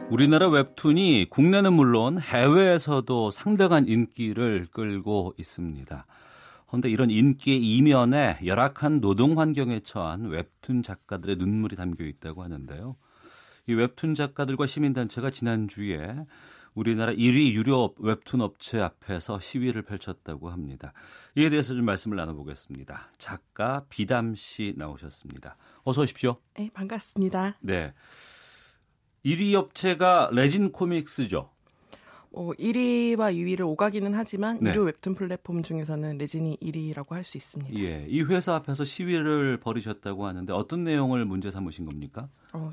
우리나라 웹툰이 국내는 물론 해외에서도 상당한 인기를 끌고 있습니다. 그런데 이런 인기의 이면에 열악한 노동 환경에 처한 웹툰 작가들의 눈물이 담겨 있다고 하는데요. 이 웹툰 작가들과 시민단체가 지난주에 우리나라 1위 유료 웹툰 업체 앞에서 시위를 펼쳤다고 합니다. 이에 대해서 좀 말씀을 나눠보겠습니다. 작가 비담 씨 나오셨습니다. 어서 오십시오. 네, 반갑습니다. 네. 1위 업체가 레진 코믹스죠. 1위와 2위를 오가기는 하지만 네. 유료 웹툰 플랫폼 중에서는 레진이 1위라고 할 수 있습니다. 예, 이 회사 앞에서 시위를 벌이셨다고 하는데 어떤 내용을 문제 삼으신 겁니까?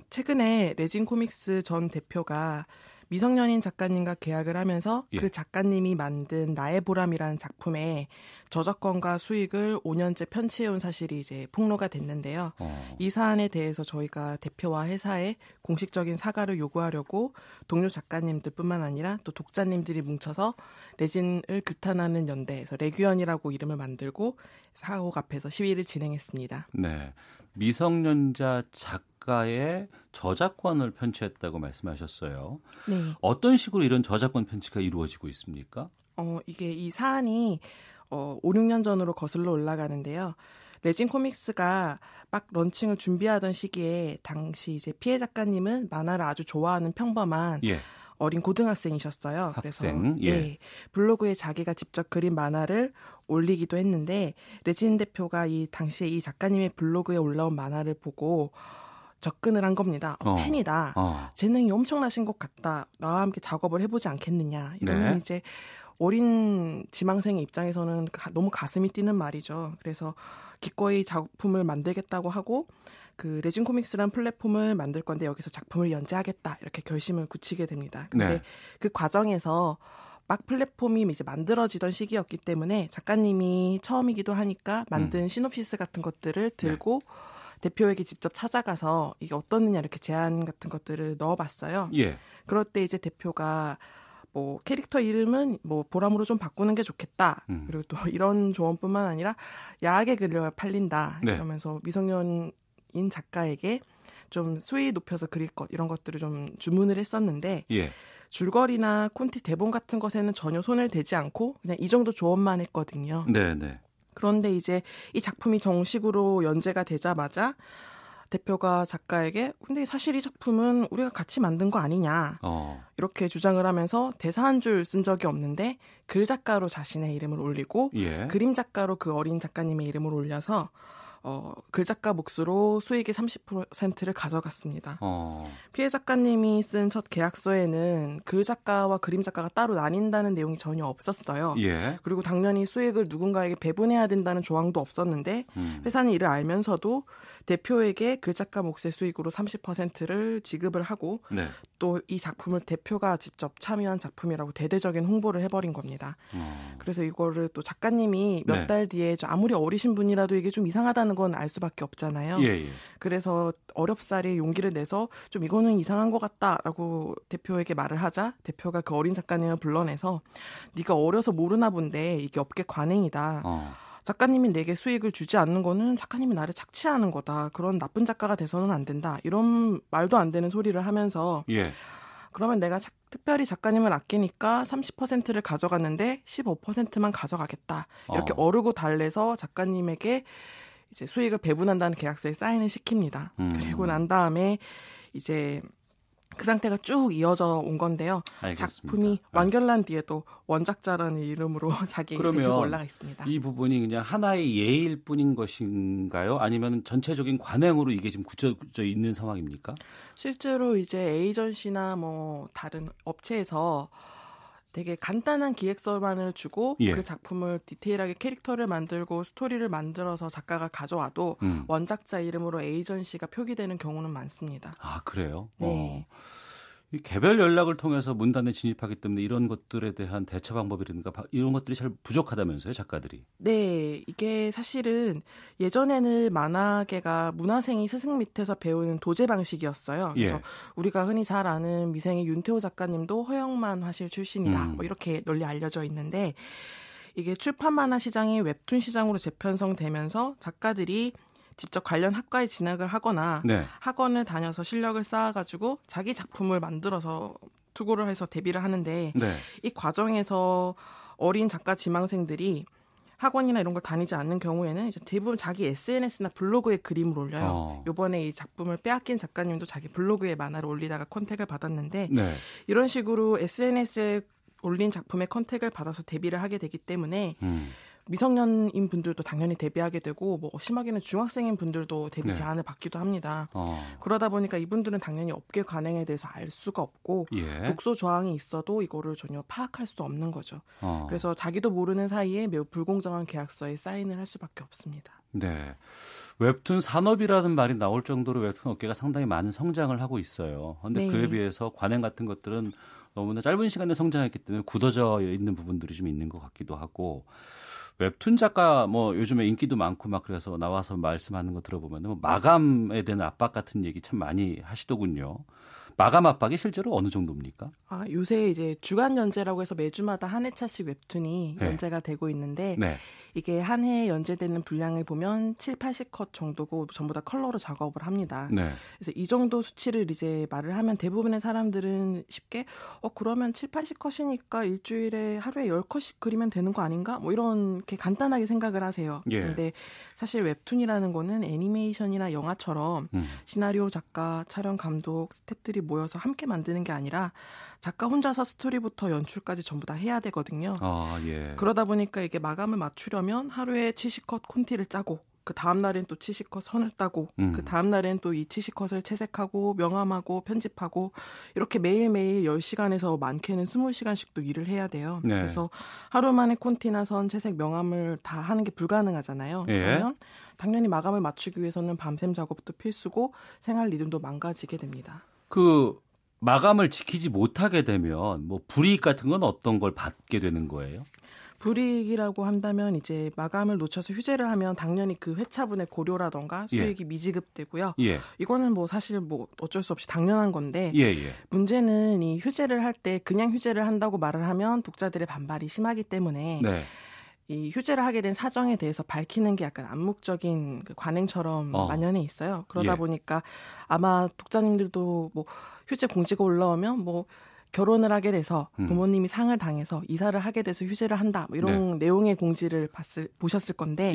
최근에 레진 코믹스 전 대표가 미성년인 작가님과 계약을 하면서 그 작가님이 만든 나의 보람이라는 작품에 저작권과 수익을 5년째 편취해온 사실이 이제 폭로가 됐는데요. 이 사안에 대해서 저희가 대표와 회사에 공식적인 사과를 요구하려고 동료 작가님들뿐만 아니라 또 독자님들이 뭉쳐서 레진을 규탄하는 연대에서 레규연이라고 이름을 만들고 사옥 앞에서 시위를 진행했습니다. 네, 미성년자 작가의 저작권을 편취했다고 말씀하셨어요. 네. 어떤 식으로 이런 저작권 편취가 이루어지고 있습니까? 이게 이 사안이 5, 6년 전으로 거슬러 올라가는데요. 레진 코믹스가 막 런칭을 준비하던 시기에 당시 이제 피해 작가님은 만화를 아주 좋아하는 평범한 어린 고등학생이셨어요. 학생, 그래서 블로그에 자기가 직접 그린 만화를 올리기도 했는데 레진 대표가 이 당시에 이 작가님의 블로그에 올라온 만화를 보고 접근을 한 겁니다. 팬이다. 재능이 엄청나신 것 같다. 나와 함께 작업을 해보지 않겠느냐. 이러면 이제 어린 지망생의 입장에서는 너무 가슴이 뛰는 말이죠. 그래서 기꺼이 작품을 만들겠다고 하고 그 레진 코믹스라는 플랫폼을 만들 건데 여기서 작품을 연재하겠다. 이렇게 결심을 굳히게 됩니다. 근데 그 과정에서 막 플랫폼이 이제 만들어지던 시기였기 때문에 작가님이 처음이기도 하니까 만든 시놉시스 같은 것들을 들고 대표에게 직접 찾아가서 이게 어떻느냐 이렇게 제안 같은 것들을 넣어봤어요. 그럴 때 이제 대표가 뭐 캐릭터 이름은 뭐 보람으로 좀 바꾸는 게 좋겠다. 그리고 또 이런 조언뿐만 아니라 야하게 그려야 팔린다. 이러면서 미성년인 작가에게 좀 수위 높여서 그릴 것 이런 것들을 좀 주문을 했었는데 줄거리나 콘티 대본 같은 것에는 전혀 손을 대지 않고 그냥 이 정도 조언만 했거든요. 그런데 이제 이 작품이 정식으로 연재가 되자마자 대표가 작가에게 근데 사실 이 작품은 우리가 같이 만든 거 아니냐 이렇게 주장을 하면서 대사 한 줄 쓴 적이 없는데 글 작가로 자신의 이름을 올리고 그림 작가로 그 어린 작가님의 이름을 올려서 글 작가 몫으로 수익의 30%를 가져갔습니다. 피해 작가님이 쓴 첫 계약서에는 글 작가와 그림 작가가 따로 나뉜다는 내용이 전혀 없었어요. 그리고 당연히 수익을 누군가에게 배분해야 된다는 조항도 없었는데 회사는 이를 알면서도 대표에게 글 작가 몫의 수익으로 30%를 지급을 하고 또 이 작품을 대표가 직접 참여한 작품이라고 대대적인 홍보를 해버린 겁니다. 그래서 이거를 또 작가님이 몇 달 뒤에 아무리 어리신 분이라도 이게 좀 이상하다는 건 알 수밖에 없잖아요. 그래서 어렵사리 용기를 내서 좀 이거는 이상한 것 같다라고 대표에게 말을 하자 대표가 그 어린 작가님을 불러내서 네가 어려서 모르나 본데 이게 업계 관행이다. 작가님이 내게 수익을 주지 않는 거는 작가님이 나를 착취하는 거다. 그런 나쁜 작가가 돼서는 안 된다. 이런 말도 안 되는 소리를 하면서 그러면 내가 특별히 작가님을 아끼니까 30%를 가져갔는데 15%만 가져가겠다. 이렇게 어르고 달래서 작가님에게 이제 수익을 배분한다는 계약서에 사인을 시킵니다. 그리고 난 다음에 이제 그 상태가 쭉 이어져 온 건데요. 알겠습니다. 작품이 완결난 뒤에도 원작자라는 이름으로 자기 대표가 올라가 있습니다. 이 부분이 그냥 하나의 예일 뿐인 것인가요? 아니면 전체적인 관행으로 이게 지금 굳혀져 있는 상황입니까? 실제로 이제 에이전시나 뭐 다른 업체에서 되게 간단한 기획서만을 주고 그 작품을 디테일하게 캐릭터를 만들고 스토리를 만들어서 작가가 가져와도 원작자 이름으로 에이전시가 표기되는 경우는 많습니다. 아, 그래요? 네. 이 개별 연락을 통해서 문단에 진입하기 때문에 이런 것들에 대한 대처 방법이라든가 이런 것들이 잘 부족하다면서요, 작가들이? 네, 이게 사실은 예전에는 만화계가 문화생이 스승 밑에서 배우는 도제 방식이었어요. 그래서 우리가 흔히 잘 아는 미생의 윤태호 작가님도 허영만 화실 출신이다. 뭐 이렇게 널리 알려져 있는데 이게 출판 만화 시장이 웹툰 시장으로 재편성되면서 작가들이 직접 관련 학과에 진학을 하거나 네. 학원을 다녀서 실력을 쌓아가지고 자기 작품을 만들어서 투고를 해서 데뷔를 하는데 네. 이 과정에서 어린 작가 지망생들이 학원이나 이런 걸 다니지 않는 경우에는 이제 대부분 자기 SNS나 블로그에 그림을 올려요. 이번에 이 작품을 빼앗긴 작가님도 자기 블로그에 만화를 올리다가 컨택을 받았는데 네. 이런 식으로 SNS에 올린 작품의 컨택을 받아서 데뷔를 하게 되기 때문에 미성년인 분들도 당연히 데뷔하게 되고 뭐 심하게는 중학생인 분들도 데뷔 제안을 받기도 합니다. 그러다 보니까 이분들은 당연히 업계 관행에 대해서 알 수가 없고 독소 조항이 있어도 이거를 전혀 파악할 수 없는 거죠. 그래서 자기도 모르는 사이에 매우 불공정한 계약서에 사인을 할 수밖에 없습니다. 네. 웹툰 산업이라는 말이 나올 정도로 웹툰 업계가 상당히 많은 성장을 하고 있어요. 그런데 네. 그에 비해서 관행 같은 것들은 너무나 짧은 시간에 성장했기 때문에 굳어져 있는 부분들이 좀 있는 것 같기도 하고 웹툰 작가 뭐 요즘에 인기도 많고 막 그래서 나와서 말씀하는 거 들어보면 뭐 마감에 대한 압박 같은 얘기 참 많이 하시더군요. 마감 압박이 실제로 어느 정도입니까? 요새 이제 주간 연재라고 해서 매주마다 한 회차씩 웹툰이 연재가 되고 있는데 이게 한 해에 연재되는 분량을 보면 7, 80컷 정도고 전부 다 컬러로 작업을 합니다. 그래서 이 정도 수치를 이제 말을 하면 대부분의 사람들은 쉽게 그러면 7, 80컷이니까 일주일에 하루에 10컷씩 그리면 되는 거 아닌가? 뭐 이렇게 간단하게 생각을 하세요. 근데 사실 웹툰이라는 거는 애니메이션이나 영화처럼 시나리오 작가, 촬영 감독, 스태프들이 모여서 함께 만드는 게 아니라 작가 혼자서 스토리부터 연출까지 전부 다 해야 되거든요. 그러다 보니까 이게 마감을 맞추려면 하루에 70컷 콘티를 짜고 그 다음 날엔 또 70컷 선을 따고 그 다음 날엔 또 이 70컷을 채색하고 명함하고 편집하고 이렇게 매일매일 10시간에서 많게는 20시간씩도 일을 해야 돼요. 그래서 하루 만에 콘티나 선, 채색, 명함을 다 하는 게 불가능하잖아요. 그러면 당연히 마감을 맞추기 위해서는 밤샘 작업도 필수고 생활 리듬도 망가지게 됩니다. 그 마감을 지키지 못하게 되면 뭐 불이익 같은 건 어떤 걸 받게 되는 거예요? 불이익이라고 한다면 이제 마감을 놓쳐서 휴재를 하면 당연히 그 회차분의 고료라던가 수익이 미지급되고요. 이거는 뭐 사실 뭐 어쩔 수 없이 당연한 건데 문제는 이 휴재를 할 때 그냥 휴재를 한다고 말을 하면 독자들의 반발이 심하기 때문에 이 휴재를 하게 된 사정에 대해서 밝히는 게 약간 암묵적인 그 관행처럼 만연해 있어요. 그러다 보니까 아마 독자님들도 뭐 휴재 공지가 올라오면 뭐 결혼을 하게 돼서 부모님이 상을 당해서 이사를 하게 돼서 휴재를 한다 뭐 이런 내용의 공지를 보셨을 건데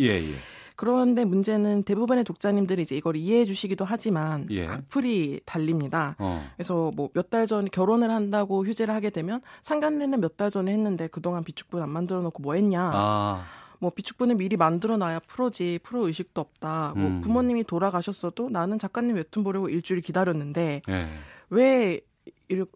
그런데 문제는 대부분의 독자님들이 이제 이걸 이해해 주시기도 하지만 악플이 달립니다. 그래서 뭐 몇 달 전에 결혼을 한다고 휴재를 하게 되면 상견례는 몇 달 전에 했는데 그동안 비축분 안 만들어 놓고 뭐 했냐. 뭐 비축분을 미리 만들어 놔야 프로지 프로 의식도 없다. 뭐 부모님이 돌아가셨어도 나는 작가님 웹툰 보려고 일주일 기다렸는데 왜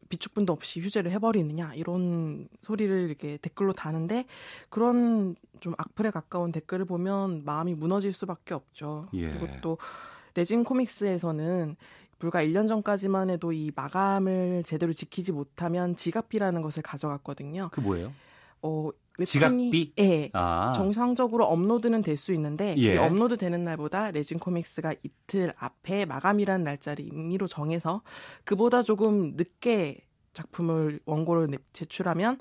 비축분도 없이 휴재를 해버리느냐 이런 소리를 이렇게 댓글로 다는데 그런 좀 악플에 가까운 댓글을 보면 마음이 무너질 수밖에 없죠. 그리고 또 레진 코믹스에서는 불과 1년 전까지만 해도 이 마감을 제대로 지키지 못하면 지갑비라는 것을 가져갔거든요. 그 뭐예요? 웹툰이 정상적으로 업로드는 될 수 있는데 이 업로드 되는 날보다 레진 코믹스가 이틀 앞에 마감이라는 날짜를 임의로 정해서 그보다 조금 늦게 작품을 원고를 제출하면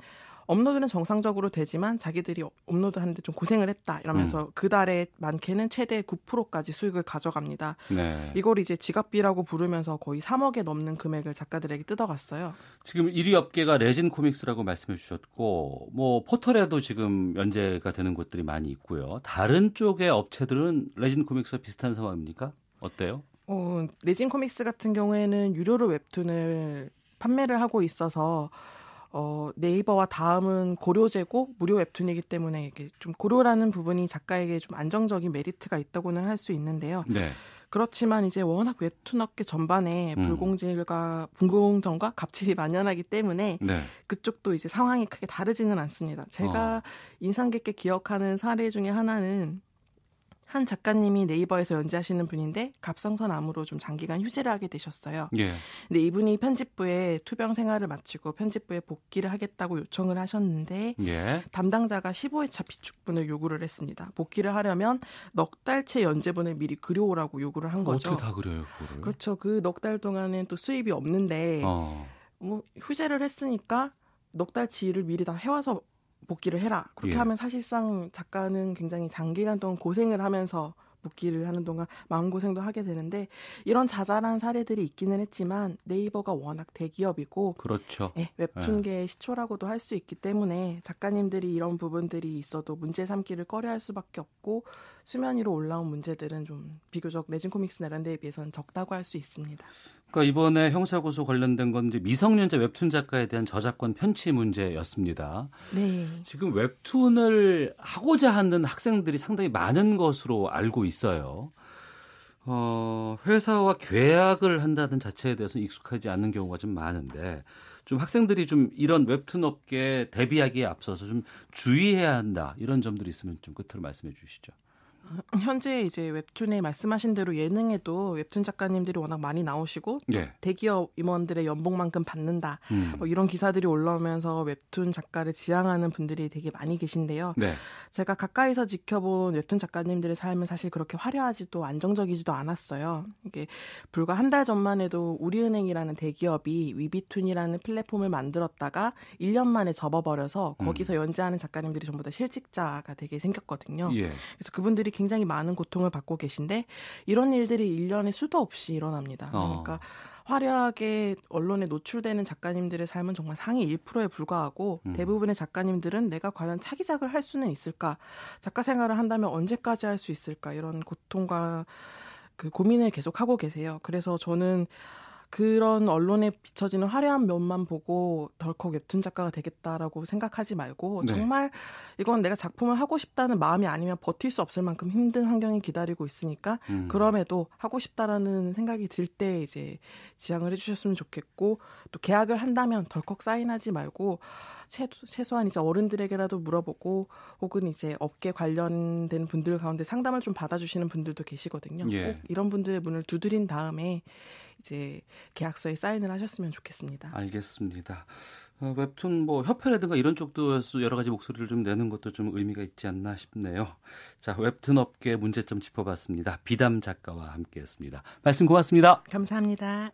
업로드는 정상적으로 되지만 자기들이 업로드하는데 좀 고생을 했다 이러면서 그 달에 많게는 최대 9%까지 수익을 가져갑니다. 이걸 이제 지갑비라고 부르면서 거의 3억에 넘는 금액을 작가들에게 뜯어갔어요. 지금 1위 업계가 레진 코믹스라고 말씀해 주셨고 뭐 포털에도 지금 연재가 되는 곳들이 많이 있고요. 다른 쪽의 업체들은 레진 코믹스와 비슷한 상황입니까? 어때요? 레진 코믹스 같은 경우에는 유료로 웹툰을 판매를 하고 있어서 네이버와 다음은 고료제고 무료 웹툰이기 때문에 이게 좀 고료라는 부분이 작가에게 좀 안정적인 메리트가 있다고는 할 수 있는데요. 그렇지만 이제 워낙 웹툰 업계 전반에 불공정과 갑질이 만연하기 때문에 그쪽도 이제 상황이 크게 다르지는 않습니다. 제가 인상 깊게 기억하는 사례 중에 하나는 한 작가님이 네이버에서 연재하시는 분인데 갑상선 암으로 좀 장기간 휴재를 하게 되셨어요. 근데 이분이 편집부에 투병 생활을 마치고 편집부에 복귀를 하겠다고 요청을 하셨는데 담당자가 15회차 비축분을 요구를 했습니다. 복귀를 하려면 넉 달치 연재분을 미리 그려오라고 요구를 한 거죠. 어떻게 다 그려요, 그거를? 그렇죠. 그 넉 달 동안은 또 수입이 없는데 뭐 휴재를 했으니까 넉 달치 일을 미리 다 해와서 복귀를 해라. 그렇게 하면 사실상 작가는 굉장히 장기간 동안 고생을 하면서 복귀를 하는 동안 마음고생도 하게 되는데 이런 자잘한 사례들이 있기는 했지만 네이버가 워낙 대기업이고 그렇죠. 네, 웹툰계의 시초라고도 할 수 있기 때문에 작가님들이 이런 부분들이 있어도 문제 삼기를 꺼려할 수밖에 없고 수면 위로 올라온 문제들은 좀 비교적 레진 코믹스나 이런 데에 비해서는 적다고 할 수 있습니다. 그러니까 이번에 형사고소 관련된 건 이제 미성년자 웹툰 작가에 대한 저작권 편취 문제였습니다. 네. 지금 웹툰을 하고자 하는 학생들이 상당히 많은 것으로 알고 있어요. 회사와 계약을 한다는 자체에 대해서 익숙하지 않은 경우가 좀 많은데 좀 학생들이 좀 이런 웹툰 업계에 대비하기에 앞서서 좀 주의해야 한다 이런 점들이 있으면 좀 끝으로 말씀해 주시죠. 현재 이제 웹툰에 말씀하신 대로 예능에도 웹툰 작가님들이 워낙 많이 나오시고 네. 대기업 임원들의 연봉만큼 받는다. 이런 기사들이 올라오면서 웹툰 작가를 지향하는 분들이 되게 많이 계신데요. 네. 제가 가까이서 지켜본 웹툰 작가님들의 삶은 사실 그렇게 화려하지도 안정적이지도 않았어요. 이게 불과 한 달 전만 해도 우리은행이라는 대기업이 위비툰이라는 플랫폼을 만들었다가 1년 만에 접어버려서 거기서 연재하는 작가님들이 전부 다 실직자가 되게 생겼거든요. 예. 그래서 그분들이 굉장히 많은 고통을 받고 계신데 이런 일들이 1년에 수도 없이 일어납니다. 그러니까 화려하게 언론에 노출되는 작가님들의 삶은 정말 상위 1%에 불과하고 대부분의 작가님들은 내가 과연 차기작을 할 수는 있을까? 작가 생활을 한다면 언제까지 할 수 있을까? 이런 고통과 그 고민을 계속하고 계세요. 그래서 저는 그런 언론에 비춰지는 화려한 면만 보고 덜컥 웹툰 작가가 되겠다라고 생각하지 말고 정말 이건 내가 작품을 하고 싶다는 마음이 아니면 버틸 수 없을 만큼 힘든 환경이 기다리고 있으니까 그럼에도 하고 싶다라는 생각이 들 때 이제 지향을 해주셨으면 좋겠고 또 계약을 한다면 덜컥 사인하지 말고 최소한 이제 어른들에게라도 물어보고 혹은 이제 업계 관련된 분들 가운데 상담을 좀 받아주시는 분들도 계시거든요. 예. 꼭 이런 분들의 문을 두드린 다음에 이제 계약서에 사인을 하셨으면 좋겠습니다. 알겠습니다. 웹툰 뭐 협회라든가 이런 쪽도 여러 가지 목소리를 좀 내는 것도 좀 의미가 있지 않나 싶네요. 자, 웹툰 업계 문제점 짚어봤습니다. 비담 작가와 함께했습니다. 말씀 고맙습니다. 감사합니다.